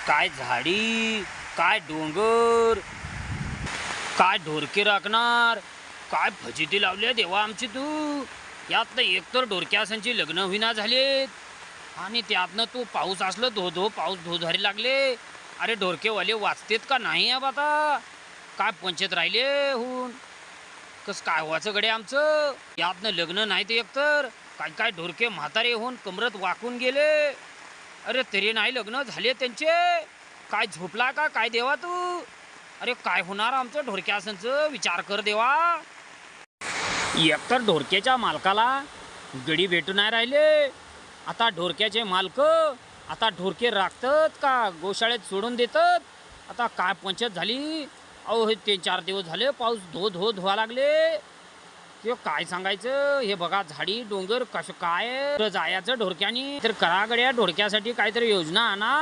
काय झाडी, काय डोंगर, काय ढोरके राखणार, काय फजिती लावली देवा आमची तू. यातनं एकतर ढोरक्यासांची लग्न होईना झालेत आणि त्यातनं तू पाऊस असलं धो पाऊस धोधारी लागले. अरे ढोरकेवाले वाचतेत का नाही अब आता. काय पंचायत राहिले होऊन कस काय व्हायचं गडे आमचं. यातनं लग्न नाही ते एकतर काय काय ढोरके म्हातारे होऊन कमरत वाकून गेले. अरे तरी नाही लग्न झाले त्यांचे. काय झोपला का काय देवा तू. अरे काय होणार आमचं ढोरक्यासंचं विचार कर देवा. एकतर ढोरक्याच्या मालकाला गडी भेटू नाही राहिले. आता ढोरक्याचे मालक आता ढोरके राखतात का गोशाळेत सोडून देतात. आता काय पंचायत झाली. अहो हे 3-4 दिवस झाले पाऊस धो लागले. ते काय सांगायचं. हे बघा झाडी डोंगर कसं काय जायचं ढोरक्यानी तर करा गड्या ढोरक्यासाठी काहीतरी योजना आणा.